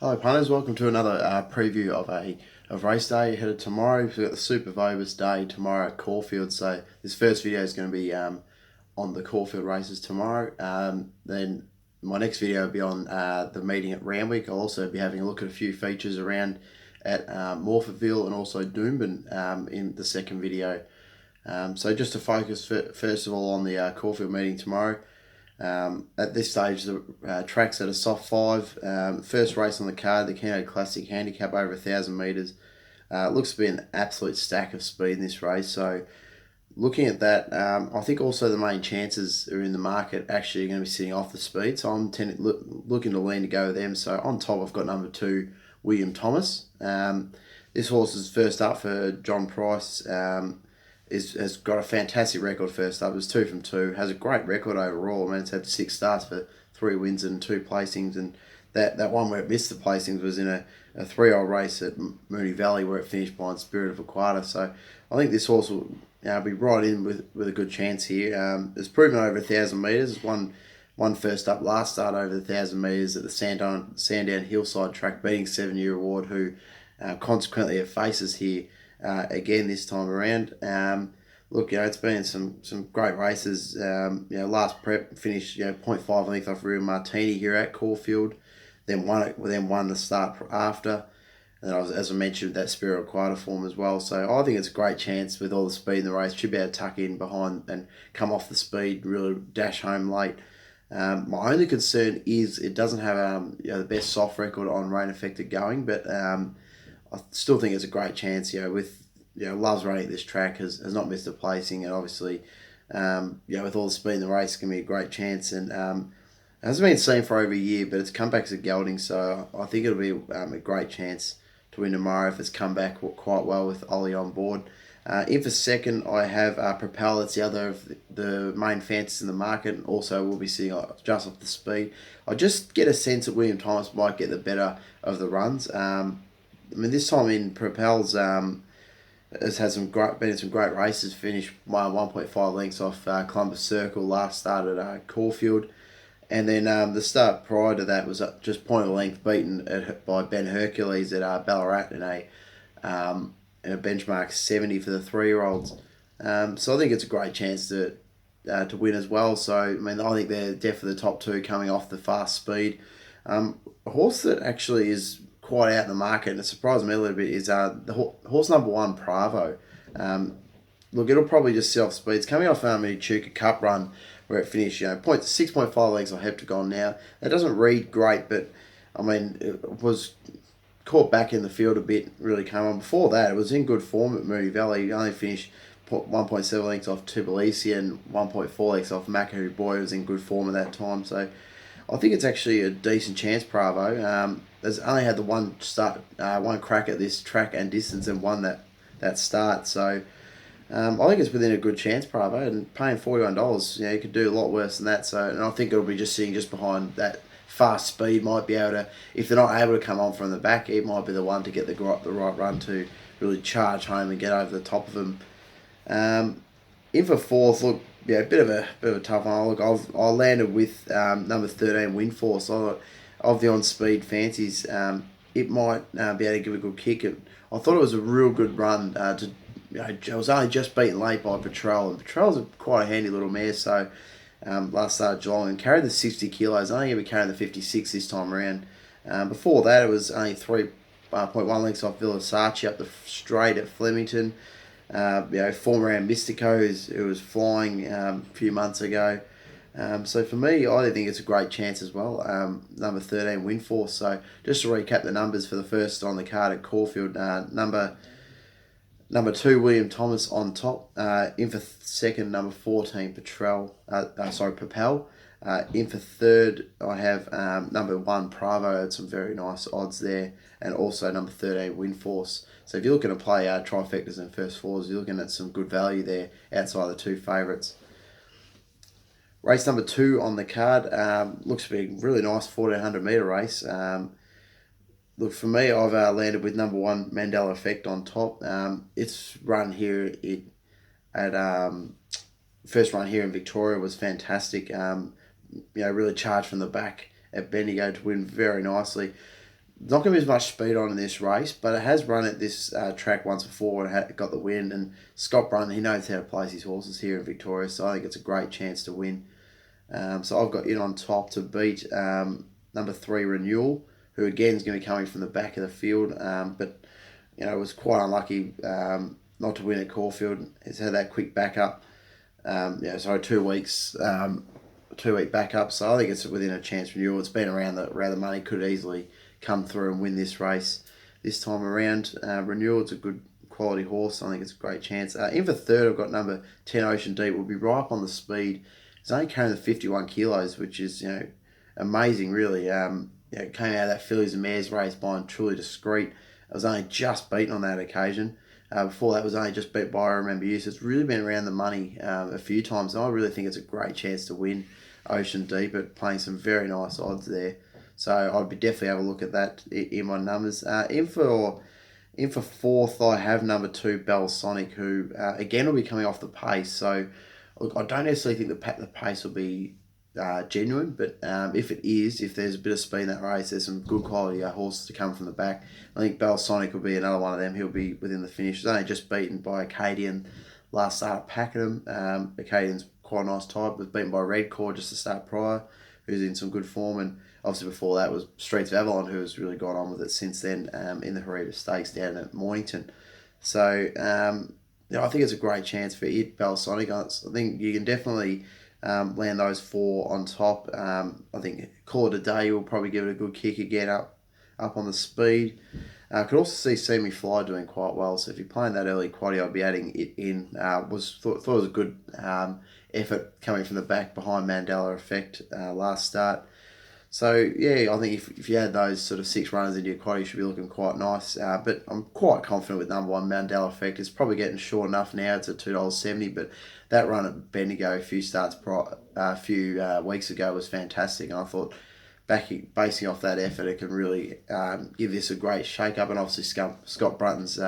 Hello punters, welcome to another preview of race day ahead of tomorrow. We've got the Super Vobis day tomorrow at Caufield, so this first video is going to be on the Caufield races tomorrow. Then my next video will be on the meeting at Randwick. I'll also be having a look at a few features around at Morphettville and also Doomben in the second video. So just to focus first of all on the Caufield meeting tomorrow. At this stage, the track's at a soft 5. First race on the card, the Keno Classic handicap over 1,000 metres. Looks to be an absolute stack of speed in this race. So looking at that, I think also the main chances are in the market actually going to be sitting off the speed. So I'm looking to lean to go with them. So on top, I've got number 2, William Thomas. This horse is first up for John Price. Has got a fantastic record first up. It was 2 from 2. Has a great record overall. I mean, it's had 6 starts for 3 wins and 2 placings. And that one where it missed the placings was in a 3-year-old race at Moonee Valley where it finished behind Spirit of Aquata. So I think this horse will be right in with a good chance here. It's proven over 1,000 metres. One first up last start over 1,000 metres at the Sandown Hillside track, beating 7-year Award, who consequently have faces here again this time around. Look, it's been some great races. Last prep finished 0.5 length off Real Martini here at Caufield, then won the start after. And as I mentioned, that Spirit of Aquata form as well. So I think it's a great chance with all the speed in the race. Should be able to tuck in behind and come off the speed, really dash home late. My only concern is it doesn't have the best soft record on rain affected going, but I still think it's a great chance. Loves running at this track, has not missed a placing, and obviously, with all the speed in the race, it's going to be a great chance. And it hasn't been seen for over a year, but it's come back as a gelding, so I think it'll be a great chance to win tomorrow if it's come back quite well with Ollie on board. In for second, I have Propel. It's the other of the main fancies in the market, and also we'll be seeing just off the speed. I just get a sense that William Thomas might get the better of the runs. This time in Propel's has had been in some great races. Finished 1.5 lengths off Columbus Circle last start at Caufield, and then the start prior to that was just point of length beaten by Ben Hercules at Ballarat in a benchmark 70 for the 3-year-olds. So I think it's a great chance to win as well. So I think they're definitely the top 2 coming off the fast speed. A horse that actually is quite out in the market, and it surprised me a little bit, is the horse number 1, Bravo. Look, it'll probably just sit off speed. It's coming off a Chuka Cup run where it finished 6.5 lengths on Heptagon now. It doesn't read great, but it was caught back in the field a bit, really came on. Before that, it was in good form at Moonee Valley. It only finished 1.7 lengths off Tbilisi and 1.4 lengths off Makahu Boy. It was in good form at that time, so I think it's actually a decent chance, Bravo. There's only had the one crack at this track and distance and won that start. So I think it's within a good chance, Bravo, and paying $41, you could do a lot worse than that. So, and I think it'll be just sitting just behind that fast speed. Might be able to, if they're not able to come on from the back, it might be the one to get the right run to really charge home and get over the top of them. In for fourth, look, a bit of a tough one. Look, I landed with number 13, Windforce. Of the on-speed fancies, it might be able to give a good kick. I thought it was a real good run. It was only just beaten late by Patrol, and Patrol's quite a handy little mare. So last start at Geelong and carried the 60 kilos. Only going to be carrying the 56 this time around. Before that, it was only 3.1 lengths off Villasachi up the straight at Flemington. Former round Mystico, who was flying a few months ago. So for me, I think it's a great chance as well. Number 13, Windforce. So just to recap the numbers for the first on the card at Caufield, number 2, William Thomas on top. In for second, number 14, Propel. In for third, I have number 1, Bravo. Had some very nice odds there, and also number 13, Windforce. So if you're looking to play trifectas and first fours, you're looking at some good value there outside the 2 favourites. Race number 2 on the card looks to be a really nice 1,400 metre race. Look, for me, I've landed with number 1, Mandela Effect on top. Its run here first run here in Victoria was fantastic. Really charged from the back at Bendigo to win very nicely. Not going to be as much speed on in this race, but it has run at this track once before and got the win. And Scott Brunton, he knows how to place his horses here in Victoria, so I think it's a great chance to win. So I've got it on top to beat number 3 Renewal, who again is going to be coming from the back of the field, but was quite unlucky not to win at Caufield. He's had that quick backup. 2 weeks. 2 week backup, so I think it's within a chance. Renewal. It's been around the money, could easily come through and win this race this time around. Renewal, it's a good quality horse. I think it's a great chance. In for third, I've got number 10 Ocean Deep. Will be right up on the speed. It's only carrying the 51 kilos, which is amazing, really. It came out of that fillies and mares race by Truly Discreet. It was only just beaten on that occasion. Before that was only just beat by I Remember You. So it's really been around the money a few times. And I really think it's a great chance to win Ocean Deep at playing some very nice odds there. So I'd be definitely have a look at that in my numbers. In for fourth, I have number 2 Bell Sonic, who again will be coming off the pace. So look, I don't necessarily think the pace will be genuine, but if there's a bit of speed in that race, there's some good quality horses to come from the back. I think Bell Sonic will be another one of them. He'll be within the finish. He's only just beaten by Acadian last start at Pakenham. Acadian's quite a nice type. Was beaten by Red Core just to start prior, who's in some good form, and obviously before that was Streets of Avalon, who has really gone on with it since then in the Hariba Stakes down at Mornington. So I think it's a gregreat chance for it, Bell Sonic. I think you can definitely land those 4 on top. I think Call It A Day will probably give it a good kick again up on the speed. Could also see See Me Fly doing quite well. So if you're playing that early quaddy, I'd be adding it in. Thought it was a good effort coming from the back behind Mandela Effect last start. So yeah, I think if you add those sort of 6 runners into your quaddy, you should be looking quite nice. But I'm quite confident with number 1 Mandela Effect. It's probably getting short enough now. It's at $2.70, but that run at Bendigo a few weeks ago was fantastic, and I thought basing off that effort, it can really give this a great shake-up. And obviously Scott Brunton's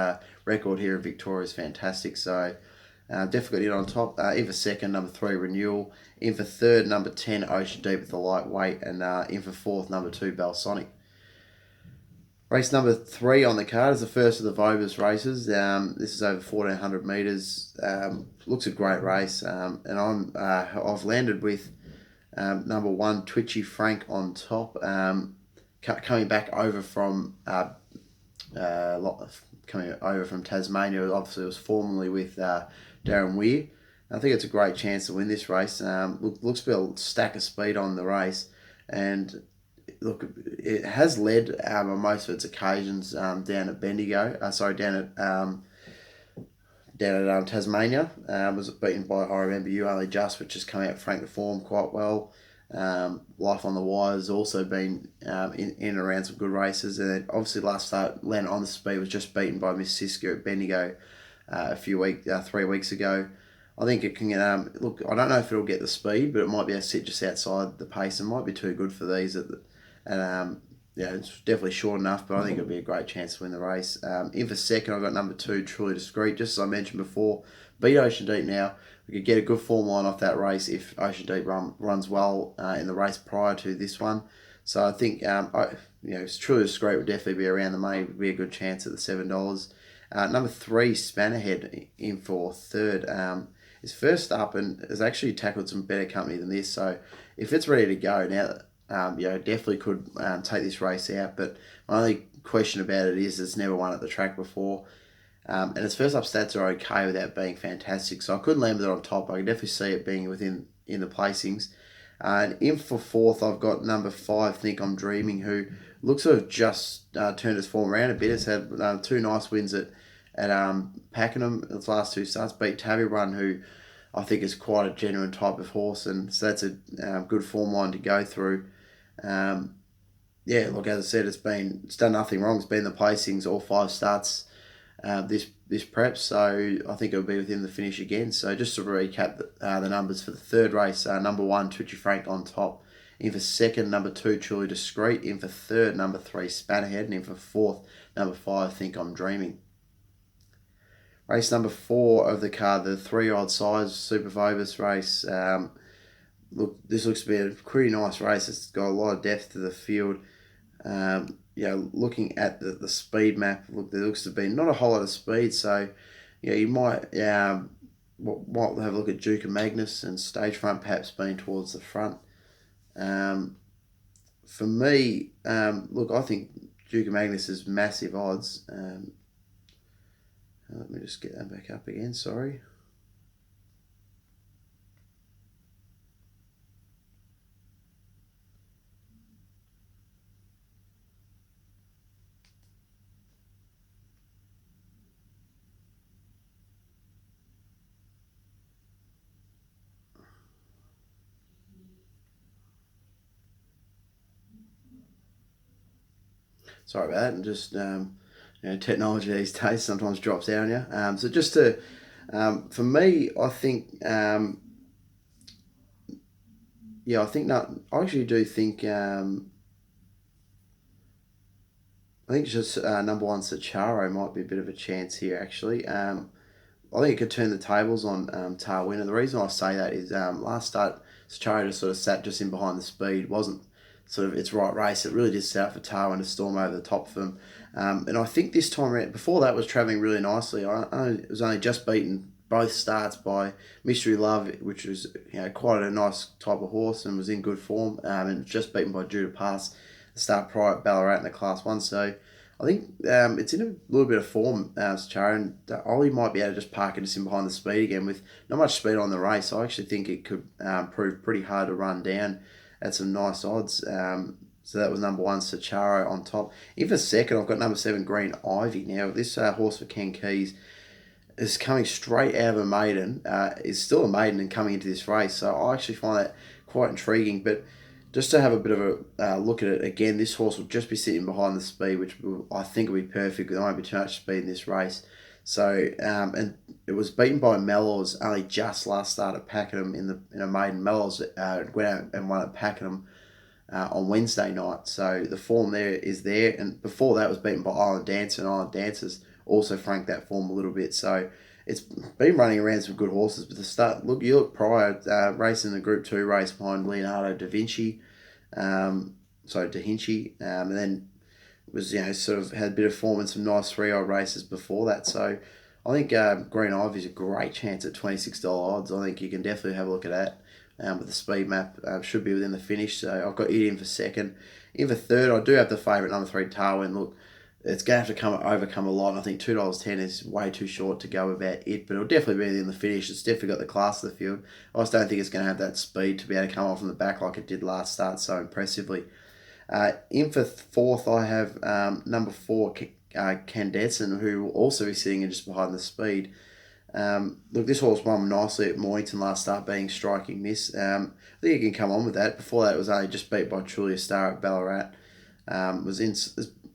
record here in Victoria is fantastic, so definitely got it on top. In for second, number 3 Renewal. In for third, number 10 Ocean Deep with the lightweight, and in for fourth, number 2 Bell Sonic. Race number 3 on the card is the first of the Vobis races. This is over 1,400 metres. Looks a great race, and I've landed with number 1 Twitchy Frank on top. Coming back over from Tasmania. Obviously, it was formerly with Darren Weir. I think it's a great chance to win this race. Looks to be a stack of speed on the race, and look, it has led on most of its occasions down at Bendigo. Down at Tasmania. Was beaten by I Remember You only just, which has come out Frank the Form quite well. Life on the Wire has also been in and around some good races, and then obviously last start landed on the speed, was just beaten by Miss Siska at Bendigo 3 weeks ago. I think it can look. I don't know if it'll get the speed, but it might be able to sit just outside the pace. It might be too good for these, it's definitely short enough, but I think it'll be a great chance to win the race. In for second, I've got number 2 Truly Discreet. Just as I mentioned before, beat Ocean Deep now. We could get a good form line off that race if Ocean Deep runs well in the race prior to this one. So I think Truly Discreet would definitely be around the money. Would be a good chance at the $7. Number 3 Spannerhead in for third. Is first up and has actually tackled some better company than this. So if it's ready to go now, definitely could take this race out. But my only question about it is it's never won at the track before. And its first up stats are okay without being fantastic. So I couldn't land it on top. I can definitely see it being in the placings. And in for fourth, I've got number 5 Think I'm Dreaming, who looks to have just turned his form around a bit. It's had 2 nice wins at Pakenham. Its last 2 starts beat Tabby Run, who I think is quite a genuine type of horse, and so that's a good form line to go through. As I said, it's done nothing wrong. It's been the placings all 5 starts this prep, so I think it'll be within the finish again. So just to recap the numbers for the third race, number 1 Twitchy Frank on top. In for second, number 2 Truly Discreet. In for third, number 3 Spannerhead, and in for fourth, number 5 Think I'm Dreaming. Race number 4 of the card, the 3-year-old size Super Vobis race. This looks to be a pretty nice race. It's got a lot of depth to the field. Looking at the speed map, look, there looks to be not a whole lot of speed. So, you might might have a look at Duke and Magnus and Stage Front perhaps being towards the front. Um, for me, look, I think Duke and Magnus is massive odds. Let me just get that back up again. Sorry. Sorry about that. And just technology these days sometimes drops out on you. So just to for me, I think I think not. I actually do think I think it's just number one Sacharo might be a bit of a chance here actually. I think it could turn the tables on Tarwin, and the reason I say that is last start Sacharo just sort of sat just in behind the speed, wasn't sort of its right race. It really did set out for Tarwin to storm over the top of them, and I think this time around, before that was travelling really nicely. It was only just beaten both starts by Mystery Love, which was quite a nice type of horse and was in good form, and just beaten by Judah Pass the start prior at Ballarat in the Class 1. So I think it's in a little bit of form, Sachara, and Ollie might be able to just park it just in behind the speed again with not much speed on the race. I actually think it could prove pretty hard to run down at some nice odds. So that was number one, Sacharo on top. In for second, I've got number 7, Green Ivy. Now, this horse for Ken Keys is coming straight out of a maiden, is still a maiden and coming into this race. So I actually find that quite intriguing. But just to have a bit of a look at it again, this horse will just be sitting behind the speed, which I think will be perfect. There won't be too much speed in this race. So and it was beaten by Mellows only just last start at Pakenham in a maiden. Mellows went out and won at Pakenham on Wednesday night. So the form there is there, and before that was beaten by Island Dancer, and Island Dancers also franked that form a little bit. So it's been running around some good horses, but the start you look prior racing the Group 2 race behind Leonardo da Vinci, Da Vinci, and then was sort of had a bit of form in some nice 3-year-old races before that. So I think Green Ivy is a great chance at $26 odds. I think you can definitely have a look at that. But the speed map should be within the finish, so I've got it in for second. In for third, I do have the favourite number 3 Tarwin. Look, it's going to have to overcome a lot. And I think $2.10 is way too short to go about it, but it'll definitely be in the finish. It's definitely got the class of the field. I just don't think it's going to have that speed to be able to come off from the back like it did last start so impressively. In for fourth, I have number 4 Candessen, who will also be sitting in just behind the speed. Look, this horse won nicely at Mornington last start, being striking miss. I think he can come on with that. Before that, it was only just beat by Trulia Star at Ballarat. Has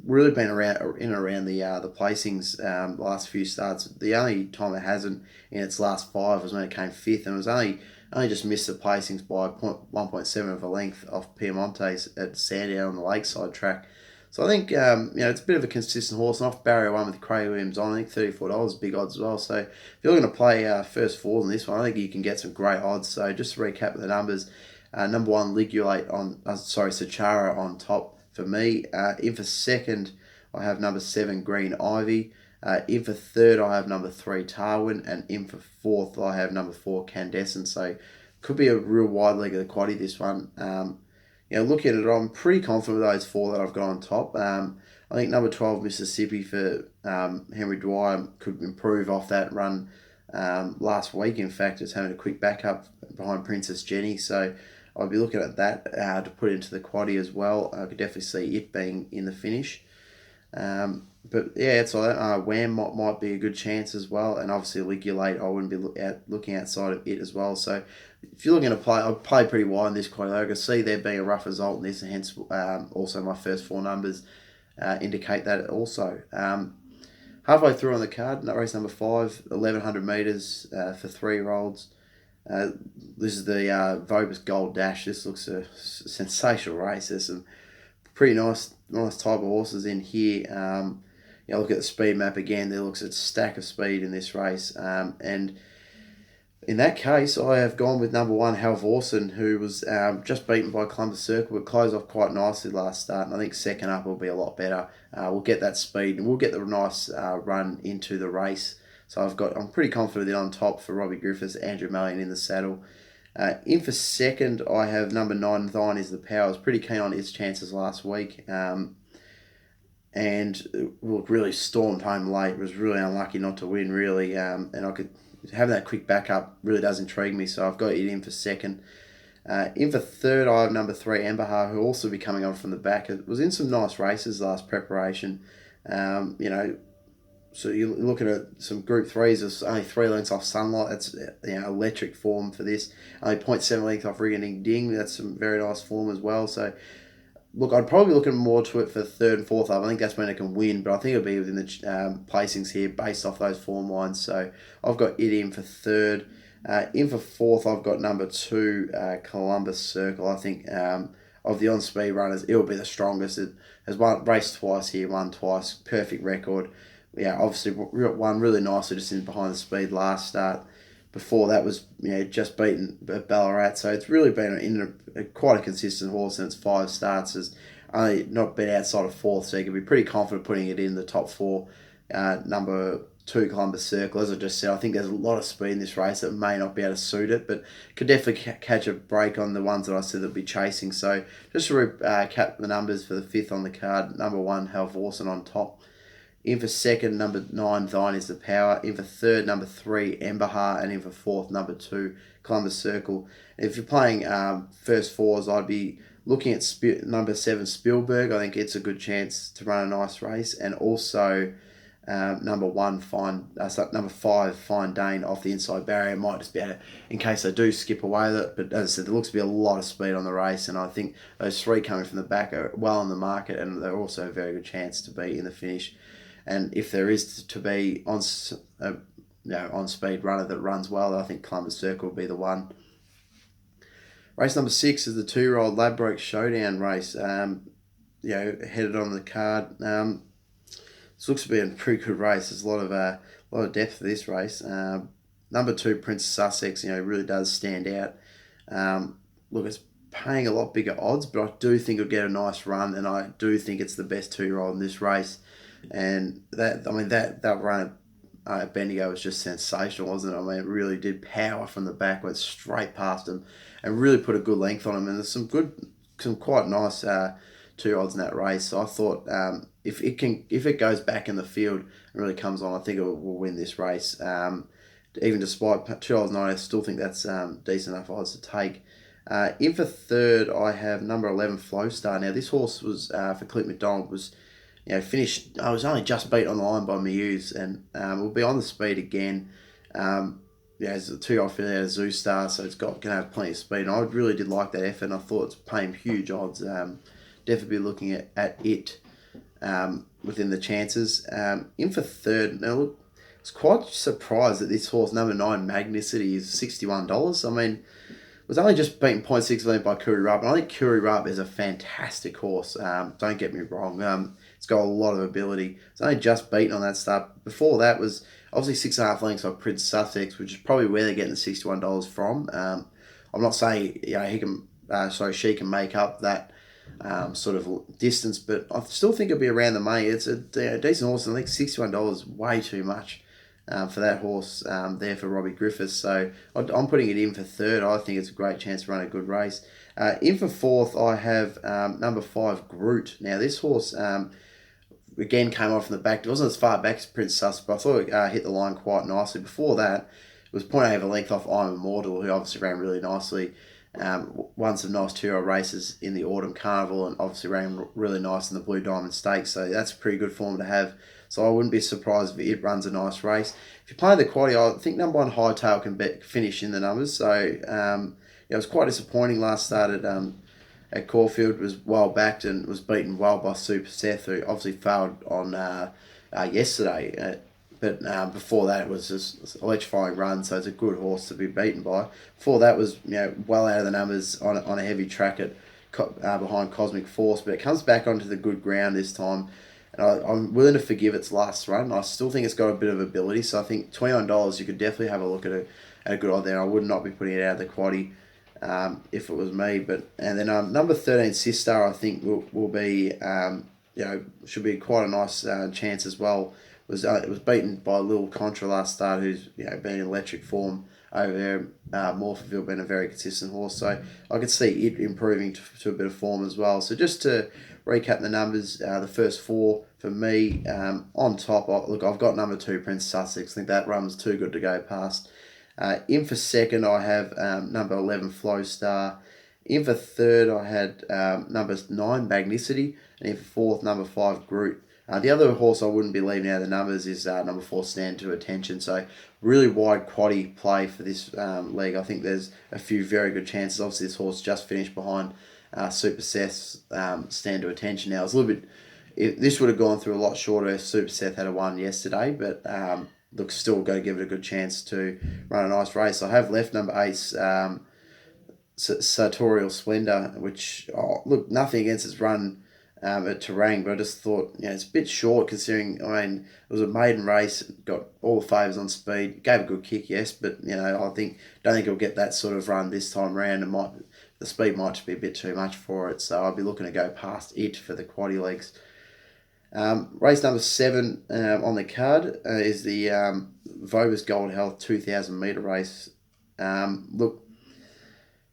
really been around in and around the placings the last few starts. The only time it hasn't in its last 5 was when it came 5th, and it was only just missed the placings by 1.7 of a length off Piemonte's at Sandown on the Lakeside track. So I think it's a bit of a consistent horse. And off barrier 1 with Craig Williams on, I think $34 big odds as well. So if you're going to play first fours in this one, I think you can get some great odds. So just to recap the numbers, number 1 Ligulate on Sachara on top for me. In for second, I have number 7 Green Ivy. In for third, I have number 3 Tarwin, and in for fourth, I have number 4 Candescent. So could be a real wide leg of the quaddie, this one. Looking at it, I'm pretty confident with those 4 that I've got on top. I think number 12 Mississippi for Henry Dwyer could improve off that run last week. In fact, it's having a quick backup behind Princess Jenny. So I'll be looking at that to put into the quaddie as well. I could definitely see it being in the finish. But yeah, it's like that. Wham might be a good chance as well, and obviously Ligulate, I wouldn't be looking outside of it as well. So if you're looking to play, I'd play pretty wide in this quite. I can see there being a rough result in this, and hence also my first 4 numbers indicate that also. Halfway through on the card, race number 5, 1100 metres for 3-year-olds. This is the Vobis Gold Dash. This looks a sensational race. There's some pretty nice type of horses in here. Look at the speed map again. There looks a stack of speed in this race, and In that case, I have gone with number one, Halvorsen, who was just beaten by Columbus Circle, but closed off quite nicely last start. And I think second up will be a lot better. We'll get that speed and we'll get the nice run into the race. So I'm pretty confident that on top for Robbie Griffiths, Andrew Mallion in the saddle. In for second, I have number 9, Thine is the Power. I was pretty keen on its chances last week. And really stormed home late. Was really unlucky not to win, really. And I could having that quick backup really does intrigue me, so I've got it in for second. In for third, I have number 3, Emberhar, who will also be coming on from the back. It was in some nice races last preparation. So you're looking at some Group 3s, there's only 3 lengths off Sunlight. That's electric form for this. Only 0.7 lengths off Ring Ding. That's some very nice form as well. So look, I'd probably be looking more to it for third and fourth up. I think that's when it can win, but I think it'll be within the placings here based off those form lines. So I've got it in for third. In for fourth, I've got number 2, Columbus Circle. I think of the on-speed runners, it'll be the strongest. It has raced twice here, won twice, perfect record. Yeah, obviously won really nicely just in behind the speed last start. Before that was just beaten Ballarat, so it's really been quite a consistent horse since 5 starts. Has only not been outside of fourth, so you can be pretty confident putting it in the top 4. Number 2, Columbus Circle, as I just said, I think there's a lot of speed in this race that may not be able to suit it, but could definitely catch a break on the ones that I said that'll be chasing. So just to recap the numbers for the 5th on the card, number 1, Halvorsen on top. In for second, number 9, Thine is the Power. In for third, number 3, Emberhar. And in for fourth, number 2, Columbus Circle. If you're playing first fours, I'd be looking at number 7, Spielberg. I think it's a good chance to run a nice race. And also number 5, Fine Dane off the inside barrier. Might just be able to, in case they do skip away with it. But as I said, there looks to be a lot of speed on the race. And I think those 3 coming from the back are well on the market. And they're also a very good chance to be in the finish. And if there is to be on speed runner that runs well, I think Columbus Circle will be the one. Race number 6 is the 2-year-old Ladbroke Showdown race. Headed on the card. This looks to be a pretty good race. There's a lot of depth for this race. Number 2, Prince Sussex, really does stand out. Look, it's paying a lot bigger odds, but I do think it'll get a nice run, and I do think it's the best 2-year-old in this race. And that run at Bendigo was just sensational, wasn't it? I mean, it really did power from the back, went straight past him, and really put a good length on him. And there's some quite nice 2-year-olds in that race. So I thought if it goes back in the field and really comes on, I think it will win this race. Even despite 2-year-olds 9, I still think that's decent enough odds to take. In for third, I have number 11, Flow Star. Now this horse was for Clint McDonald was. Finished. I was only just beat on the line by Muse, and we'll be on the speed again. It's a 2-year-old filly out of Zoo Star, so it's going to have plenty of speed. And I really did like that effort, and I thought it's paying huge odds. Definitely be looking at it within the chances. In for third, now look, I was quite surprised that this horse, number 9, Magnicity, is $61. I mean, it was only just beaten 0.6 length by Kuri Rup, and I think Kuri Rup is a fantastic horse. Don't get me wrong. It's got a lot of ability. It's only just beaten on that start. Before that was obviously 6.5 lengths of Prince Sussex, which is probably where they're getting the $61 from. I'm not saying she can make up that sort of distance, but I still think it'll be around the money. It's a decent horse, and I think $61 is way too much for that horse there for Robbie Griffiths. So I'm putting it in for third. I think it's a great chance to run a good race. In for fourth, I have number 5, Groot. Now this horse again came off from the back. It wasn't as far back as Prince Sus, but I thought it hit the line quite nicely. Before that, it was 0.8 of a length off I'm Immortal, who obviously ran really nicely. Won some nice 2-year-old races in the Autumn Carnival, and obviously ran really nice in the Blue Diamond Stakes. So that's a pretty good form to have. So I wouldn't be surprised if it runs a nice race. If you play the quaddy, I think number 1, Hightail can finish in the numbers. So it was quite disappointing last start at Caufield. Was well backed and was beaten well by Super Seth, who obviously failed on yesterday. But before that, it was just an electrifying run, so it's a good horse to be beaten by. Before that was well out of the numbers on a heavy track at behind Cosmic Force, but it comes back onto the good ground this time. And I'm willing to forgive its last run. I still think it's got a bit of ability, so I think $29 you could definitely have a look at a good odd there. I would not be putting it out of the quaddie if it was me. But and then number 13 Sistar I think will be should be quite a nice chance as well. It was beaten by Lil Contra last start, who's been in electric form over there. Morphettville been a very consistent horse, so I could see it improving to a bit of form as well. So just to recap the numbers, the first four for me on top. I've got number 2 Prince Sussex. I think that run's too good to go past. In for second, I have number 11 Flow Star. In for third, I had number 9 Magnicity, and in for fourth, number 5 Groot. The other horse I wouldn't be leaving out of the numbers is number 4 Stand to Attention. So really wide quaddie play for this league. I think there's a few very good chances. Obviously, this horse just finished behind Super Seth's Stand to Attention. Now it's a little bit. This would have gone through a lot shorter if Super Seth had a won yesterday, but still going to give it a good chance to run a nice race. I have left number 8's Sartorial Splendor, which nothing against its run at Terang, but I just thought it's a bit short considering. I mean, it was a maiden race, got all the favours on speed, gave a good kick, yes, but I don't think it'll get that sort of run this time round. The speed might just be a bit too much for it, so I'll be looking to go past it for the quaddie legs. Race number 7 on the card is the Vobis Gold Health 2,000 metre race.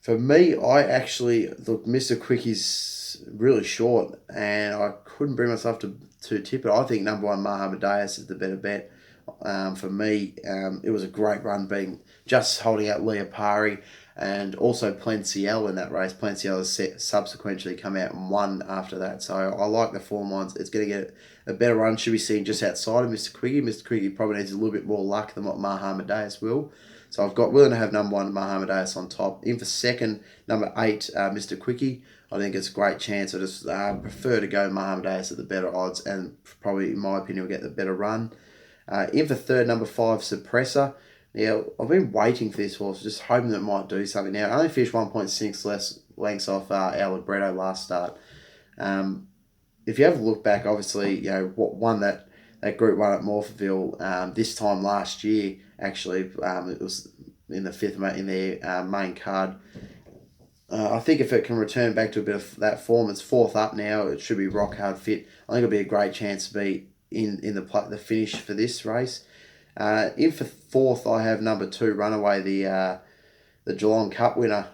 For me, I actually look Mr. Quickie's really short, and I couldn't bring myself to tip it. I think number 1 Mahamadeus is the better bet. For me, it was a great run, being just holding out Leopari and also Plenciel in that race. Plenciel has subsequently come out and won after that, so I like the form lines. It's going to get a better run. Should be seen just outside of Mr. Quickie. Mr. Quickie probably needs a little bit more luck than what Mahamadeus will. So I've got willing to have number 1 Mahamadeus on top. In for second, number 8 Mr. Quickie. I think it's a great chance. I just prefer to go Mahamadeus at the better odds, and probably in my opinion will get the better run. In for third, number 5 Suppressor. Now I've been waiting for this horse, just hoping that it might do something. Now I only finished 1.6 less lengths off our Libretto last start. If you have a look back, obviously what won that Group 1 at Morphettville this time last year. Actually, it was in the fifth in their main card. I think if it can return back to a bit of that form, it's 4th up now. It should be rock hard fit. I think it'll be a great chance to be in the finish for this race. In for 4th, I have number 2 Runaway, the Geelong Cup winner.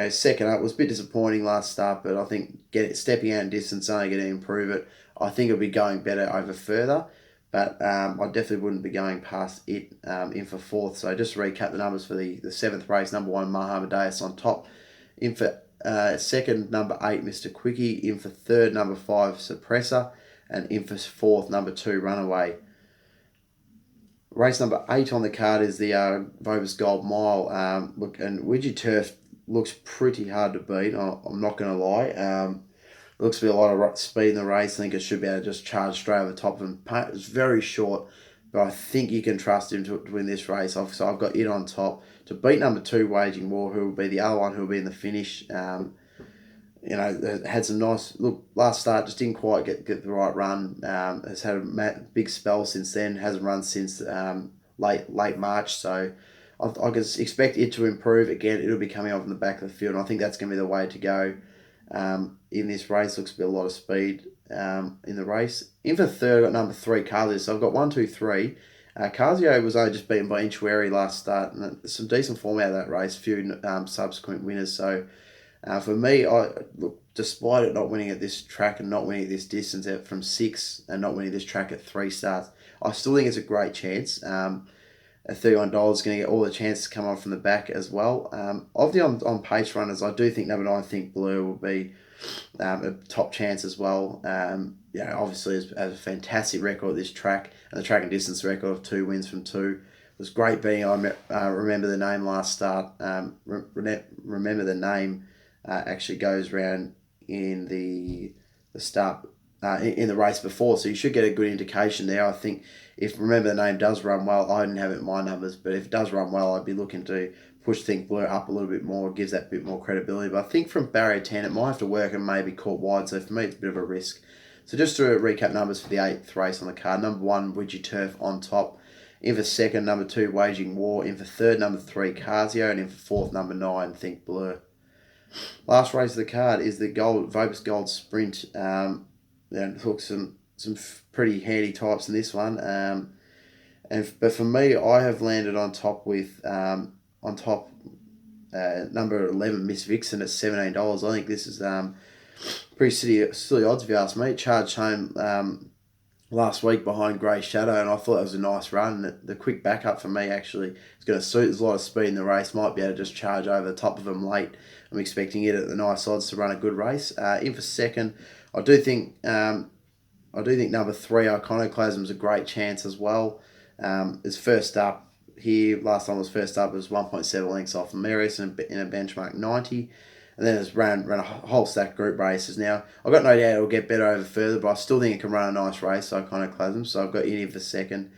Second up was a bit disappointing last start, but I think stepping out in distance only going to improve it. I think it'll be going better over further, but I definitely wouldn't be going past it in for 4th. So just to recap the numbers for the 7th race, number 1 Mahamadeus on top. In for second, number 8 Mr. Quickie. In for third, number 5 Suppressor. And in for 4th, number 2 Runaway. Race number 8 on the card is the Vobis Gold Mile. And Widgie Turf looks pretty hard to beat. I'm not going to lie. Looks to be a lot of speed in the race. I think it should be able to just charge straight over the top of him. It's very short, but I think you can trust him to win this race. So I've got it on top to beat number 2 Waging War, who will be the other one who will be in the finish. Had some nice look last start, just didn't quite get the right run. Has had a big spell since then. Hasn't run since late March, so I can expect it to improve again. It'll be coming off in the back of the field, and I think that's going to be the way to go. In this race, looks to be a lot of speed in the race. In for third, I got number 3 Casio. So I've got 1, 2, 3. Casio was only just beaten by Inchueri last start, and some decent form out of that race. A few subsequent winners. So for me, despite it not winning at this track and not winning at this distance out from 6 and not winning this track at 3 starts, I still think it's a great chance. At $31 is going to get all the chances to come on from the back as well. Of the on pace runners, I do think number 9 Think Blue will be a top chance as well. Obviously has a fantastic record at this track, and the track and distance record of 2 wins from 2. It was great being Remember the Name last start. Remember the Name actually goes round in the start in the race before, so you should get a good indication there. I think if Remember the Name does run well, I didn't have it in my numbers, but if it does run well, I'd be looking to push Think Blue up a little bit more. It gives that bit more credibility. But I think from barrier 10, it might have to work and maybe caught wide. So for me, it's a bit of a risk. So just to recap numbers for the 8th race on the card. Number 1, Widgie Turf on top. In for 2nd, number 2, Waging War. In for 3rd, number 3, Casio. And in for 4th, number 9, Think Blur. Last race of the card is the Vobus Gold Sprint. And look, some pretty handy types in this one. But for me, I have landed on top with number 11, Miss Vixen at $17. I think this is pretty silly odds if you ask me. It charged home last week behind Grey Shadow, and I thought that was a nice run. The quick backup for me actually is going to suit. There's a lot of speed in the race. Might be able to just charge over the top of them late. I'm expecting it at the nice odds to run a good race. In for 2nd, I do think number 3, Iconoclasm, is a great chance as well. It's first up here. Last time it was first up, it was 1.7 lengths off Marius in a benchmark 90. And then it's ran a whole stack of group races. Now, I've got no doubt it'll get better over further, but I still think it can run a nice race, Iconoclasm. So I've got it in for 2nd.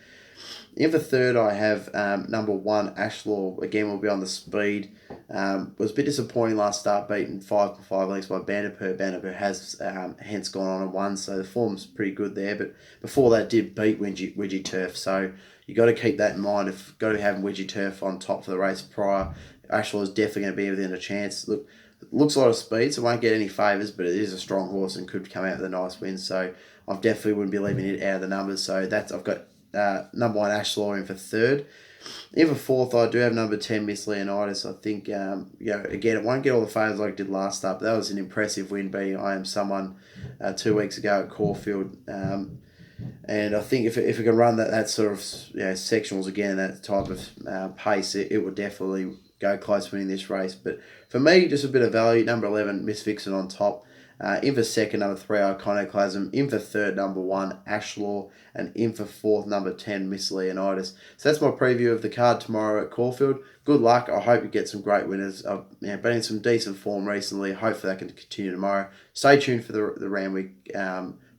In for 3rd, I have number 1, Ashlaw. Again, will be on the speed. Was a bit disappointing last start, beaten 5 lengths by Bandipur. Bandipur has hence gone on and won, so the form's pretty good there. But before that, did beat Widgie Turf. So you got to keep that in mind. If got to have Widgie Turf on top for the race prior, Ashlaw is definitely going to be within a chance. Look, it looks a lot of speed, so it won't get any favours, but it is a strong horse and could come out with a nice win. So I definitely wouldn't be leaving it out of the numbers. So I've got number 1, Ashlaw, in for 3rd. In for 4th, I do have number 10, Miss Leonidas. I think, again, it won't get all the favours like it did last start, but that was an impressive win, beating I Am Someone 2 weeks ago at Caufield. And I think if it can run that sort of sectionals again, that type of pace, it would definitely go close to winning this race. But for me, just a bit of value. Number 11, Miss Vixen on top. In for 2nd, number 3, Iconoclasm. In for 3rd, number 1, Ashlaw. And in for 4th, number 10, Miss Leonidas. So that's my preview of the card tomorrow at Caufield. Good luck. I hope you get some great winners. I've been in some decent form recently. Hopefully that can continue tomorrow. Stay tuned for the Randwick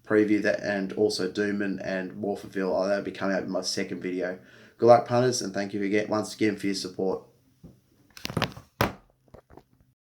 preview, that, and also Doomben and Morphettville. That'll be coming out in my 2nd video. Good luck, punters, and thank you once again for your support.